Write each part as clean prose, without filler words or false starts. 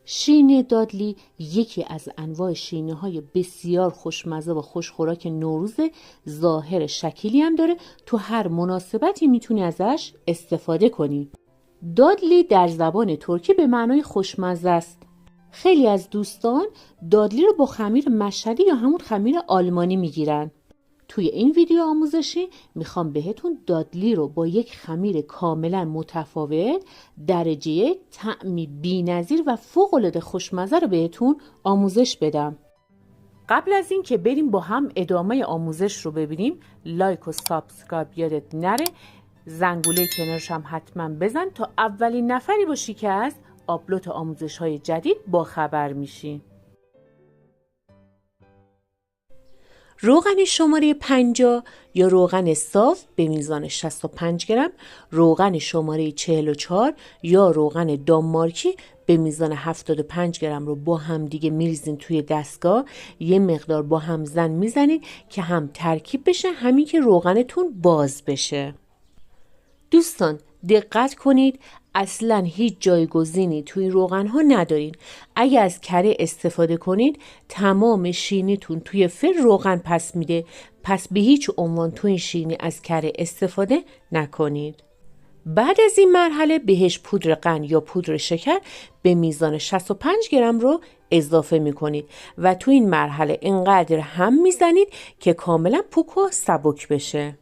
شیرینی دادلی یکی از انواع شیرینی‌های بسیار خوشمزه و خوشخوراک نوروز. ظاهر شکلی هم داره، تو هر مناسبتی میتونی ازش استفاده کنی. دادلی در زبان ترکی به معنای خوشمزه است. خیلی از دوستان دادلی رو با خمیر مشهدی یا همون خمیر آلمانی میگیرن. توی این ویدیو آموزشی میخوام بهتون دادلی رو با یک خمیر کاملا متفاوت، درجه طعمی بی‌نظیر و فوق‌العاده خوشمزه رو بهتون آموزش بدم. قبل از این که بریم با هم ادامه آموزش رو ببینیم، لایک و سابسکرایب یادت نره، زنگوله کنارش هم حتما بزن تا اولین نفری باشی که از آپلود آموزش های جدید با خبر میشی. روغن شماره 50 یا روغن صاف به میزان 65 گرم، روغن شماره 44 یا روغن دانمارکی به میزان 75 گرم رو با هم دیگه میریزین توی دستگاه، یه مقدار با هم زن میزنین که هم ترکیب بشه همین که روغنتون باز بشه. دوستان دقت کنید، اصلا هیچ جایگزینی توی روغن ها ندارین. اگه از کره استفاده کنید تمام شیرینیتون توی فر روغن پس میده، پس به هیچ عنوان توی شیرینی از کره استفاده نکنید. بعد از این مرحله بهش پودر قند یا پودر شکر به میزان 65 گرم رو اضافه میکنید و توی این مرحله اینقدر هم میزنید که کاملا پوک و سبک بشه.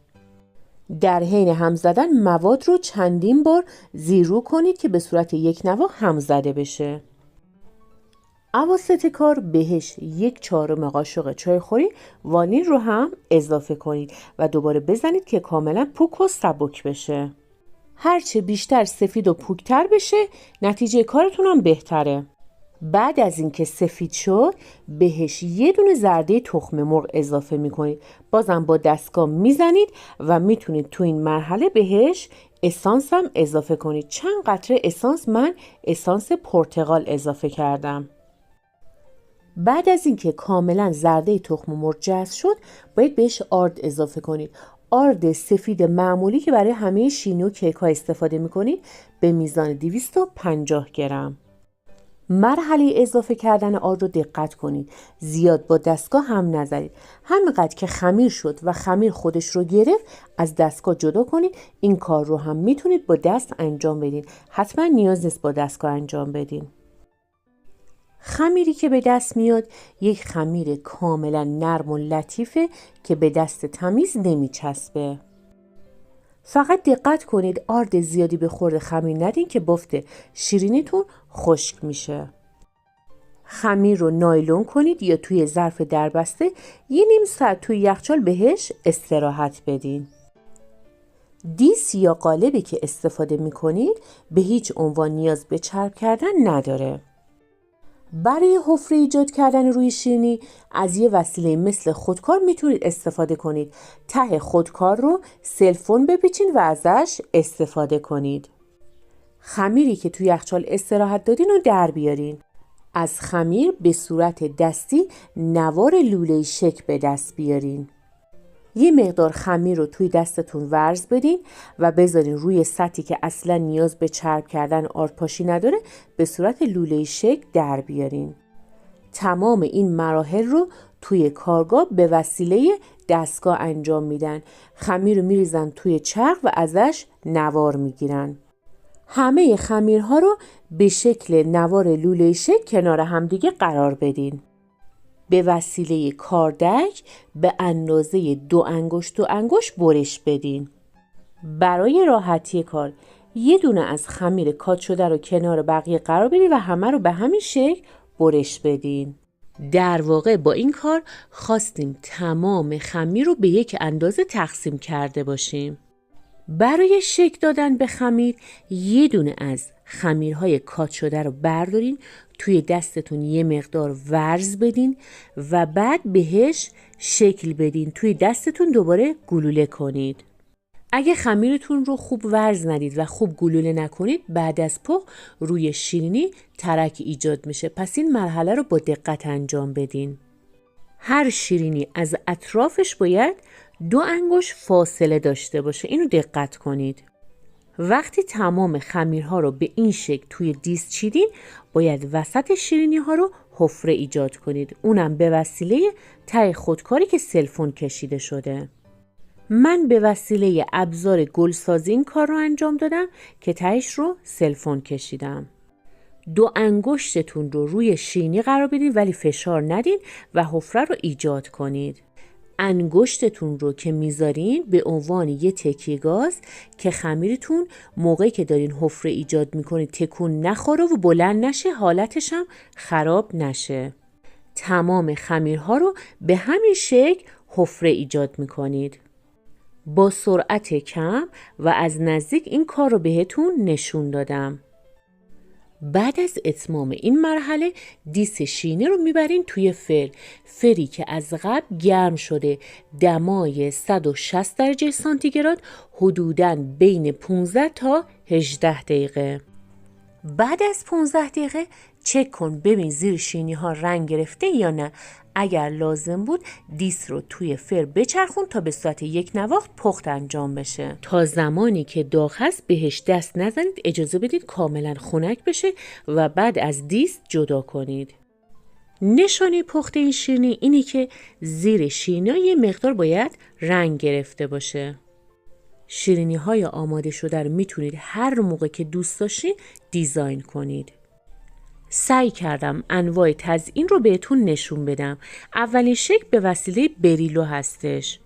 در حین هم زدن مواد رو چندین بار زیرو کنید که به صورت یک نواح هم زده بشه. اواسط کار بهش 1/4 قاشق چایخوری وانیل رو هم اضافه کنید و دوباره بزنید که کاملا پوک و سبک بشه. هرچه بیشتر سفید و پوکتر بشه نتیجه کارتون هم بهتره. بعد از اینکه سفید شد بهش 1 دونه زرده تخم مرغ اضافه میکنید. بازم با دستگاه میزنید و میتونید تو این مرحله بهش اسانس هم اضافه کنید. چند قطره اسانس، من اسانس پرتقال اضافه کردم. بعد از اینکه کاملا زرده تخم مرغ جذب شد باید بهش آرد اضافه کنید. آرد سفید معمولی که برای همه شیرینی و کیک ها استفاده میکنید به میزان 250 گرم. مرحله اضافه کردن آرد رو دقت کنید، زیاد با دستگاه هم نزنید. همینقدر که خمیر شد و خمیر خودش رو گرفت از دستگاه جدا کنید. این کار رو هم میتونید با دست انجام بدین، حتما نیاز نیست با دستگاه انجام بدین. خمیری که به دست میاد یک خمیر کاملا نرم و لطیفه که به دست تمیز نمیچسبه. فقط دقت کنید آرد زیادی به خورد خمیر ندین که بافت شیرینیتون خشک میشه. خمیر رو نایلون کنید یا توی ظرف دربسته 1 ساعت توی یخچال بهش استراحت بدین. دیس یا قالبی که استفاده میکنید به هیچ عنوان نیاز به چرب کردن نداره. برای حفره ایجاد کردن روی شیرینی از یه وسیله مثل خودکار میتونید استفاده کنید. ته خودکار رو سلفون بپیچین و ازش استفاده کنید. خمیری که توی یخچال استراحت دادین رو در بیارین. از خمیر به صورت دستی نوار لوله شکل به دست بیارین. یه مقدار خمیر رو توی دستتون ورز بدین و بذارین روی سطحی که اصلا نیاز به چرب کردن آردپاشی نداره به صورت لوله شکل در بیارین. تمام این مراحل رو توی کارگاه به وسیله دستگاه انجام میدن. خمیر رو میریزن توی چرخ و ازش نوار میگیرن. همه خمیرها رو به شکل نوار لوله شکل کنار همدیگه قرار بدین. به وسیله کاردک به اندازه 2 انگشت برش بدین. برای راحتی کار 1 دونه از خمیر کات شده رو کنار بقیه قرار بدین و همه رو به همین شکل برش بدین. در واقع با این کار خواستیم تمام خمیر رو به یک اندازه تقسیم کرده باشیم. برای شکل دادن به خمیر 1 دونه از خمیرهای کات شده رو بردارین، توی دستتون یه مقدار ورز بدین و بعد بهش شکل بدین. توی دستتون دوباره گلوله کنید. اگه خمیرتون رو خوب ورز ندید و خوب گلوله نکنید بعد از پخت روی شیرینی ترک ایجاد میشه. پس این مرحله رو با دقت انجام بدین. هر شیرینی از اطرافش باید 2 انگشت فاصله داشته باشه. اینو دقت کنید. وقتی تمام خمیرها رو به این شکل توی دیس چیدین، باید وسط شیرینی ها رو حفره ایجاد کنید. اونم به وسیله ته خودکاری که سلفون کشیده شده. من به وسیله ابزار گلسازی این کار رو انجام دادم که تهش رو سلفون کشیدم. 2 انگشتتون رو روی شیرینی قرار بدین ولی فشار ندین و حفره رو ایجاد کنید. انگشتتون رو که میذارین به عنوان یه تکیه گاز که خمیرتون موقعی که دارین حفره ایجاد میکنید تکون نخوره و بلند نشه، حالتش هم خراب نشه. تمام خمیرها رو به همین شکل حفره ایجاد میکنید. با سرعت کم و از نزدیک این کار رو بهتون نشون دادم. بعد از اتمام این مرحله دیس شیرینی رو میبرین توی فری که از قبل گرم شده، دمای 160 درجه سانتیگراد، حدوداً بین 15 تا 18 دقیقه. بعد از 15 دقیقه چک کن ببین زیر شیرینی ها رنگ گرفته یا نه. اگر لازم بود دیس رو توی فر بچرخون تا به صورت یک نواخت پخت انجام بشه. تا زمانی که داغ هست بهش دست نزنید، اجازه بدید کاملا خنک بشه و بعد از دیس جدا کنید. نشانه پخت این شیرینی اینی که زیر شیرینی یه مقدار باید رنگ گرفته باشه. شیرینی های آماده شده رو میتونید هر موقع که دوست داشتین دیزاین کنید. سعی کردم انواع تزیین رو بهتون نشون بدم. اولین شکل به وسیله بریلو هستش.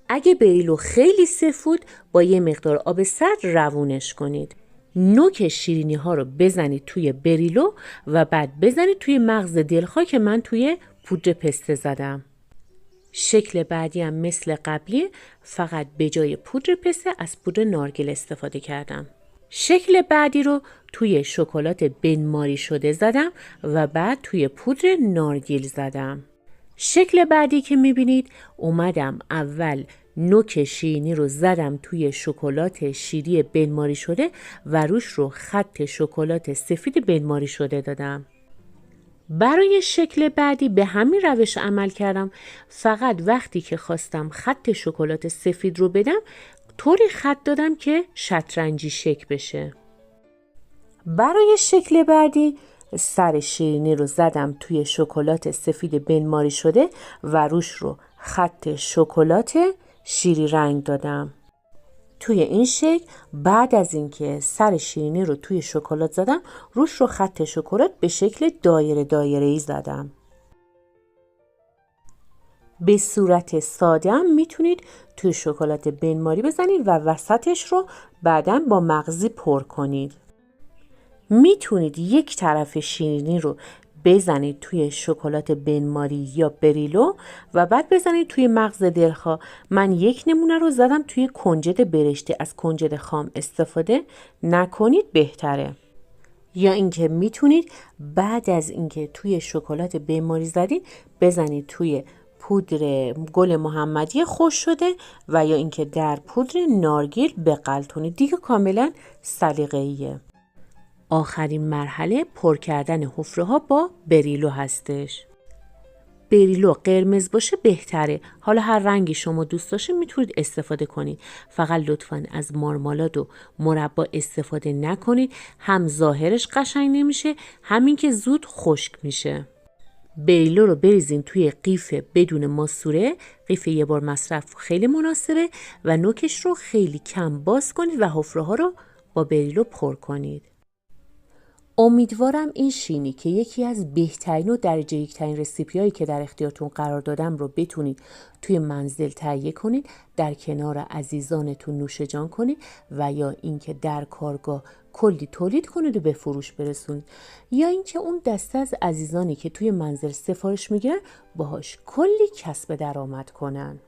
اگه بریلو خیلی سفود با یه مقدار آب سرد روونش کنید. نوک شیرینی ها رو بزنید توی بریلو و بعد بزنید توی مغز دلخواه که من توی پودر پسته زدم. شکل بعدی هم مثل قبلی، فقط به جای پودر پسته از پودر نارگیل استفاده کردم. شکل بعدی رو توی شکلات بنماری شده زدم و بعد توی پودر نارگیل زدم. شکل بعدی که میبینید اومدم اول نوک شیرینی رو زدم توی شکلات شیری بنماری شده و روش رو خط شکلات سفید بنماری شده دادم. برای شکل بعدی به همین روش عمل کردم، فقط وقتی که خواستم خط شکلات سفید رو بدم طوری خط دادم که شطرنجی شکل بشه. برای شکل بعدی سر شیرینی رو زدم توی شکلات سفید بنماری شده و روش رو خط شکلات شیری رنگ دادم. توی این شکل بعد از اینکه سر شیرینی رو توی شکلات زدم روش رو خط شکلات به شکل دایره‌ای زدم. به صورت ساده هم میتونید توی شکلات بنماری بزنید و وسطش رو بعداً با مغزی پر کنید. میتونید یک طرف شیرینی رو بزنید توی شکلات بنماری یا بریلو و بعد بزنید توی مغز دلخواه. من یک نمونه رو زدم توی کنجد برشته. از کنجد خام استفاده نکنید بهتره. یا اینکه میتونید بعد از اینکه توی شکلات بنماری زدید بزنید توی پودر گل محمدی خوش شده و یا اینکه در پودر نارگیل بغلتونید. دیگه کاملا سلیقه‌ایه. آخرین مرحله پر کردن حفره ها با بریلو هستش. بریلو قرمز باشه بهتره. حالا هر رنگی شما دوست داشتین میتونید استفاده کنید. فقط لطفاً از مارمالاد و مربا استفاده نکنید. هم ظاهرش قشنگ نمیشه، همین که زود خشک میشه. بریلو رو بریزین توی قیف بدون ماسوره. قیف یه بار مصرف خیلی مناسبه و نوکش رو خیلی کم باز کنید و حفره ها رو با بریلو پر کنید. امیدوارم این شیرینی که یکی از بهترین و درجه یکترین رسیپی هایی که در اختیارتون قرار دادم رو بتونید توی منزل تهیه کنید، در کنار عزیزانتون نوش جان کنید و یا اینکه در کارگاه کلی تولید کنید و به فروش برسونید، یا اینکه اون دسته از عزیزانی که توی منزل سفارش میگیرن باهاش کلی کسب درآمد کنن.